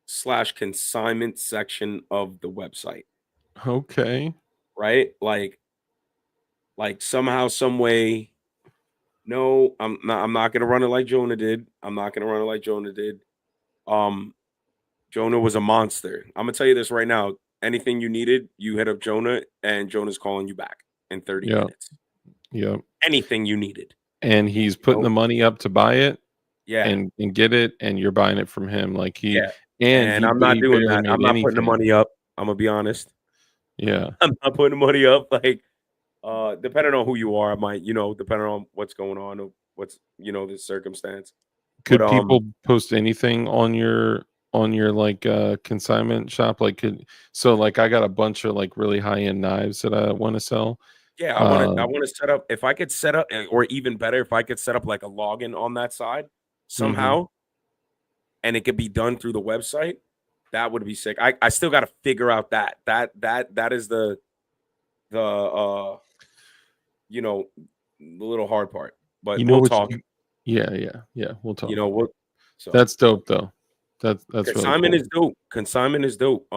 slash consignment section of the website, Okay. right? Like somehow, some way, No, I'm not gonna run it like Jonah did. I'm not gonna run it like Jonah did. Um, Jonah was a monster. I'm gonna tell you this right now. Anything you needed, you hit up Jonah, and Jonah's calling you back in 30 Yeah, minutes. yeah. Anything you needed. And he's putting Oh, the money up to buy it yeah, and get it, and you're buying it from him. Like yeah. And he I'm not he doing barely that. I'm made not putting the anything. money up. I'm gonna be honest. Yeah. I'm not putting the money up. Like, depending on who you are, I might, depending on what's going on or what's, the circumstance. But Could people post anything on your like consignment shop? Like like I got a bunch of like really high end knives that I want to sell. yeah, I Um, want to set up. If I could set up, or even better, if I could set up like a login on that side mhm. somehow, and it could be done through the website, that would be sick. I still got to figure out that is the you know the little hard part. But You know we'll what talk. yeah, yeah, yeah, we'll talk. What so That's dope though. That's really consignment cool. is dope. Consignment is dope.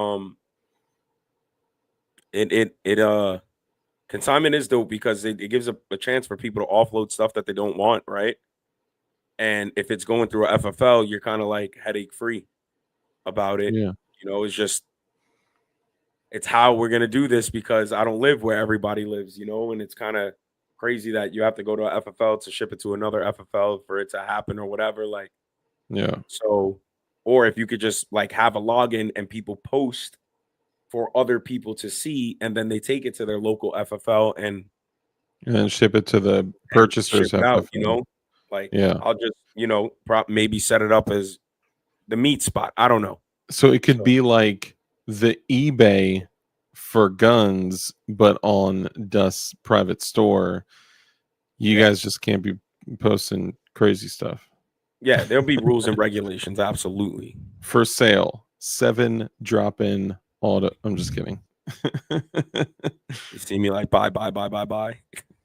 It consignment is dope because it gives a chance for people to offload stuff that they don't want, right? And if it's going through a FFL, you're kind of like headache free about it. Yeah. It's just it's how we're gonna do this because I don't live where everybody lives, and it's kind of crazy that you have to go to a FFL to ship it to another FFL for it to happen or whatever. Like, Yeah. so, or if you could just like have a login and people post for other people to see, and then they take it to their local FFL And then ship it to the and ship purchasers it out, FFL. like Yeah. I'll just, maybe set it up as the meat spot. I don't know. So it could So be like the eBay for guns, but on Dust's private store. You yeah, guys just can't be posting crazy stuff. yeah, there'll be rules and regulations. Absolutely. For sale, 7 drop-in auto. I'm just kidding. You see me like buy, buy, buy, buy, buy.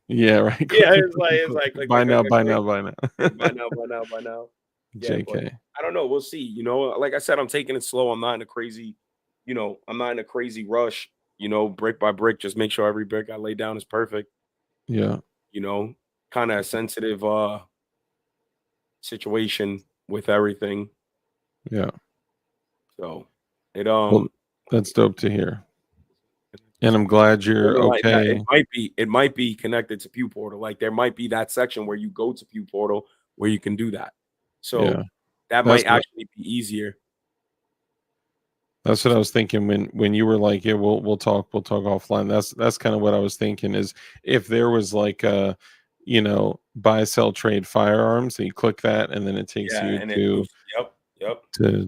Yeah, right. Yeah, Click, click, it's click, it's click. like click, Buy click, click, now, click, buy click. now, buy now. Buy now, buy now, buy now. Yeah, but JK. I don't know. We'll see. Like I said, I'm taking it slow. I'm not in a crazy, I'm not in a crazy rush. Brick by brick. Just make sure every brick I lay down is perfect. Yeah, You know, kind of a sensitive situation with everything. yeah. So it Well, that's dope to hear. And I'm glad you're like that. okay. It might be connected to Pew Portal. Like there might be that section where you go to Pew Portal where you can do that. Yeah. So that That's might what actually be easier. that's what I was thinking when you were like, yeah, we'll talk offline. That's kind of what I was thinking is if there was like a, buy sell trade firearms, and you click that and then it takes Yeah, you and it moves. Yep, yep.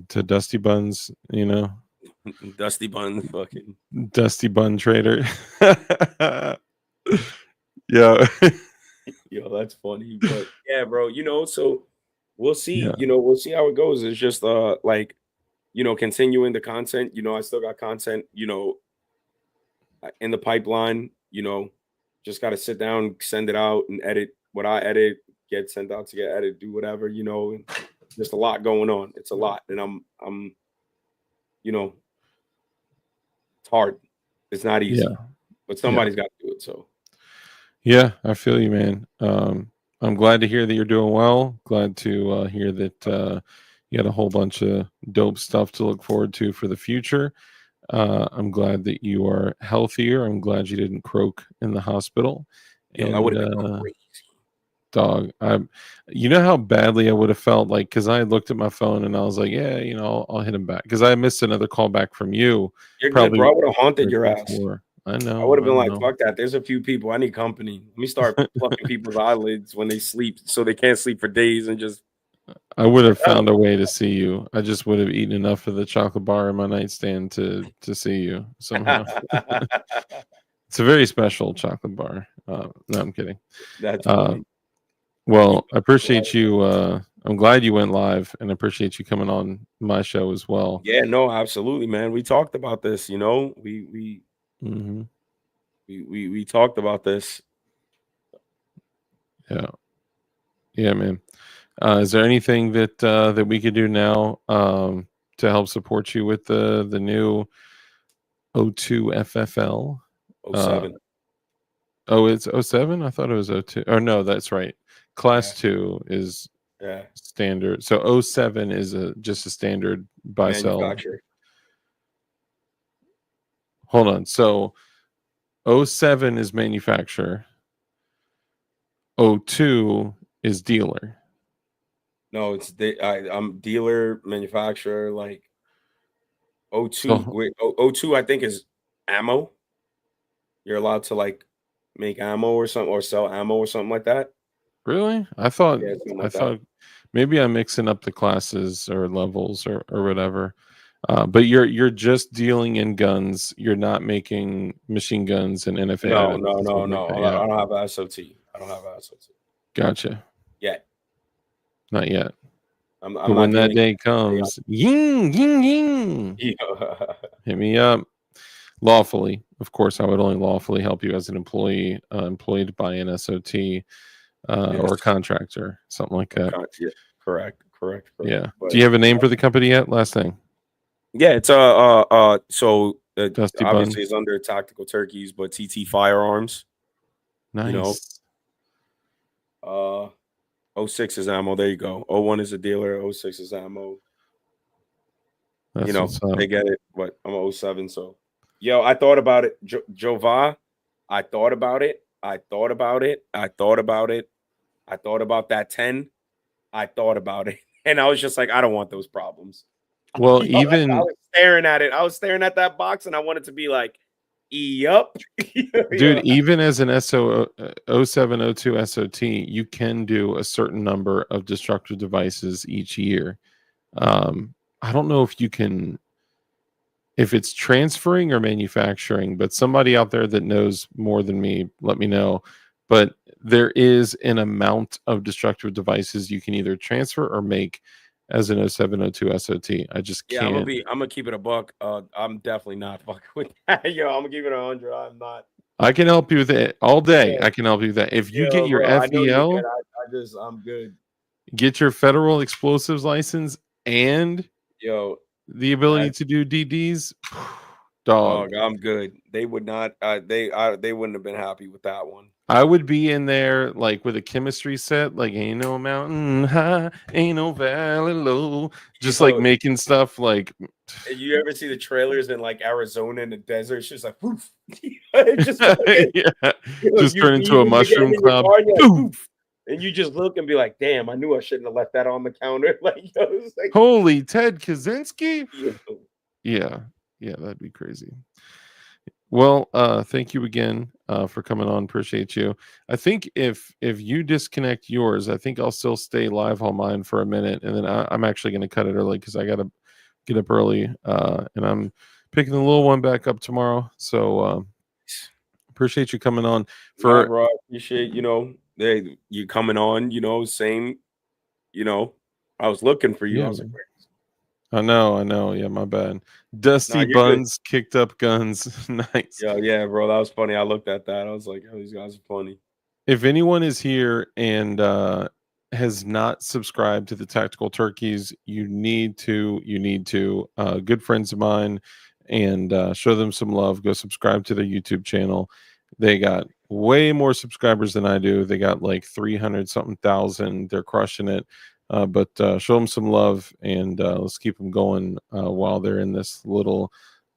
to Dusty Buns, Dusty Bun, fucking. Dusty Bun Trader. Yeah. Yo, that's funny. But yeah, bro, so we'll see, Yeah. we'll see how it goes. It's just like, continuing the content. I still got content, in the pipeline, just gotta sit down, send it out and edit what I edit, get sent out to get edited, do whatever, and just a lot going on. It's a lot. And I'm, you know, it's hard. It's not Yeah. easy, but Yeah. somebody's got to do it. So Yeah, I feel you, man. I'm glad to hear that you're doing well. Glad to hear that you had a whole bunch of dope stuff to look forward to for the future. I'm glad that you are healthier. I'm glad you didn't croak in the hospital. yo, that would And have been crazy. dog, you know how badly I would have felt like because I looked at my phone and I was like, yeah, I'll hit him back because I missed another call back from you You're good, probably bro. I would have haunted right your ass. before. I I would know, have I been like, know. fuck that. There's a few people. I need company. Let me start plucking people's eyelids when they sleep so they can't sleep for days and just I would have oh. found a way to see you. I just would have eaten enough of the chocolate bar in my nightstand to see you somehow. It's a very special chocolate bar. No, I'm kidding. That's Uh, funny. You well, I appreciate you. I'm glad you went live, and I appreciate you coming on my show as well. Yeah, no, absolutely, man. We talked about this, Hmm. we talked about this. Yeah, yeah, man. Is there anything that we could do now to help support you with the new O2 FFL? Oh Uh, seven. oh, it's '07. I thought it was '02. Oh no, that's right. Class 2 is Yeah. standard. So 07 is just a standard buy sell. Manufacturer. Hold on. So 07 is manufacturer. 02 is dealer. No, I'm dealer, manufacturer, like O2. So Wait, O2 I think is ammo. You're allowed to like make ammo or something, or sell ammo or something like that. really? I thought Yeah, something I like that. thought maybe I'm mixing up the classes or levels or whatever. But you're just dealing in guns. You're not making machine guns and NFA No, items no, and stuff no, like no. that. Yeah, I don't have a SOT. I don't have a SOT gotcha. yet. Not yet. I'm But not when that dealing. day comes, ying, ying, ying, Yeah. hit me up. Lawfully, of course, I would only lawfully help you as an employee, employed by an SOT Yes. or a contractor, something like that. Yeah. Correct. Correct. Correct. Yeah. But Do you have a name for the company yet? Last thing, yeah, it's so Dusty Bun. obviously it's under Tactical Turkeys, but TT Firearms. You know, Nice. uh, '06 is ammo. There you go. '01 is a dealer. '06 is ammo. You That's know, what's up. they get it. But I'm a '07, so yo, I thought about it, Jova. I thought about it. I thought about it. I thought about it. I thought about that 10. I thought about it, and I was just like, I don't want those problems. Well, Yo, I even was staring at it. I was staring at that box, and I wanted to be like, "Yup." dude, Yo, even as an SO 0702 SOT, you can do a certain number of destructive devices each year. I don't know if you can, if it's transferring or manufacturing, but somebody out there that knows more than me, let me know. But there is an amount of destructive devices you can either transfer or make as an 0702 SOT. I just yeah, can't. I'm gonna keep it a buck. I'm definitely not fucking with that. Yo, I'm gonna keep it 100. I'm not. I can help you with it all day. Yeah, I can help you with that. If you get yo, your bro. I know you can. FEL, I'm good. get your federal explosives license, and Yo, the ability that to do DDs, dog. dog, I'm good. They would not. They wouldn't have been happy with that one. I would be in there like with a chemistry set, like ain't no mountain high, ain't no valley low, just like Yo, making stuff like you ever see the trailers in like Arizona in the desert? It's just like poof. It just fucking, yeah, just you turn into a even you're getting mushroom in your cloud. car and you're like Boom! poof. And you just look and be like, damn, I knew I shouldn't have left that on the counter. Like, yo, it's like, Holy Ted Kaczynski. yo. Yeah, yeah, that'd be crazy. Well, thank you again for coming on. Appreciate you. I think if you disconnect yours, I think I'll still stay live on mine for a minute, and then I'm actually going to cut it early because I got to get up early, and I'm picking the little one back up tomorrow. So appreciate you coming on. Nah, For bro, I appreciate, you coming on, same, I was looking for you. I yeah, was like, man. where? I know. Yeah, my bad. Nah, Dusty you're good. Buns kicked up guns. Nice. Yeah, bro. That was funny. I looked at that. I was like, oh, these guys are funny. If anyone is here and has not subscribed to the Tactical Turkeys, you need to. Good friends of mine, and show them some love. Go subscribe to their YouTube channel. They got way more subscribers than I do. They got like 300 something thousand. They're crushing it. But show them some love, and let's keep them going while they're in this little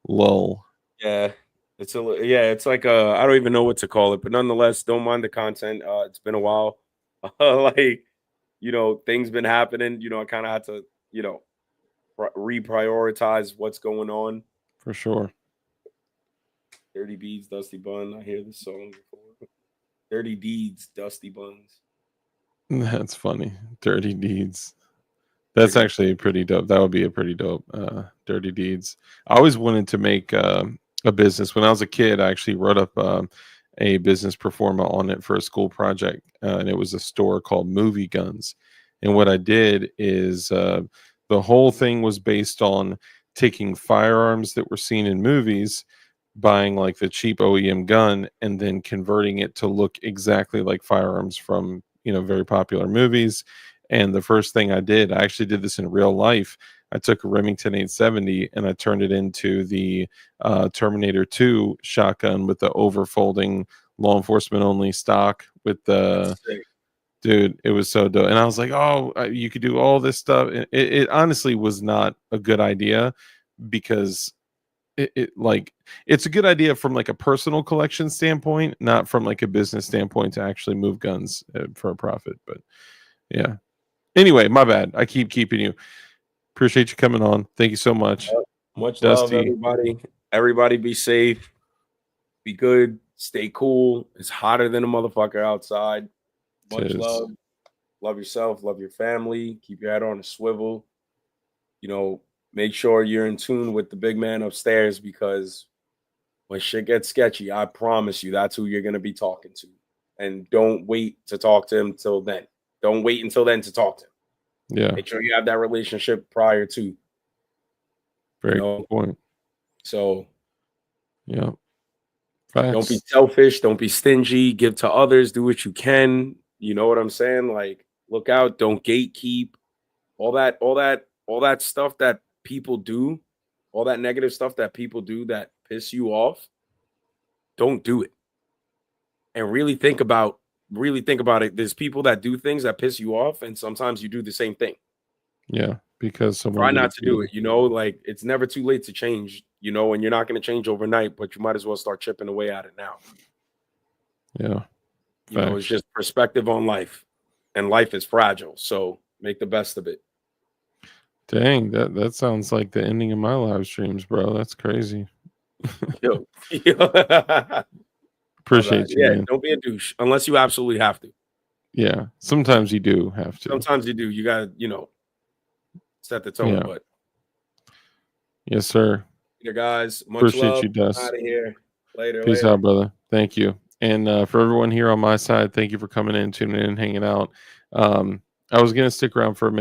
lull. Yeah. It's like I don't even know what to call it, but nonetheless, don't mind the content. It's been a while. Like, things been happening. I kind of had to, reprioritize what's going on. For sure. Dirty Beads, Dusty Bun. I hear this song before. Dirty Deeds, Dusty Buns. That's funny. Dirty deeds. That's Dirty. actually pretty dope. That would be a pretty dope dirty deeds. I always wanted to make a business. When I was a kid, I actually wrote up a business performa on it for a school project, and it was a store called Movie Guns. And what I did is the whole thing was based on taking firearms that were seen in movies, buying like the cheap OEM gun, and then converting it to look exactly like firearms from very popular movies. And the first thing I did, I actually did this in real life. I took a Remington 870 and I turned it into the Terminator 2 shotgun with the overfolding law enforcement only stock with That's the sick. Dude, it was so dope. And I was like, oh, you could do all this stuff. It honestly was not a good idea because it's a good idea from like a personal collection standpoint, not from like a business standpoint to actually move guns for a profit. But yeah. Anyway, my bad. I keep keeping you. Appreciate you coming on. Thank you so much. Much love, Dusty. everybody. Everybody be safe. Be good. Stay cool. It's hotter than a motherfucker outside. Much love. Love yourself. Love your family. Keep your head on a swivel. You know, make sure you're in tune with the big man upstairs, because when shit gets sketchy, I promise you that's who you're going to be talking to. And don't wait to talk to him till then. Don't wait until then to talk to him. Yeah. Make sure you have that relationship prior to. Very good point. So, yeah. Facts. Don't be selfish. Don't be stingy. Give to others. Do what you can. You know what I'm saying? Like, look out. Don't gatekeep. All that stuff that people do, all that negative stuff that people do that piss you off. Don't do it. And really think about it. There's people that do things that piss you off, and sometimes you do the same thing. Yeah, because someone try not to do it. You know, like, it's never too late to change. You know, and you're not going to change overnight, but you might as well start chipping away at it now. Yeah, you know, it's just perspective on life, and life is fragile. So make the best of it. Dang, that sounds like the ending of my live streams, bro. That's crazy. Yo. Appreciate you, man. Don't be a douche unless you absolutely have to. Yeah, sometimes you do have to. Sometimes you do. You gotta, set the tone. Yeah. But yes, sir. Later, guys. Much Appreciate love. you, Dust. Out of here. Later. Peace out, brother. Thank you. And for everyone here on my side, thank you for coming in, tuning in, hanging out. I was gonna stick around for a minute.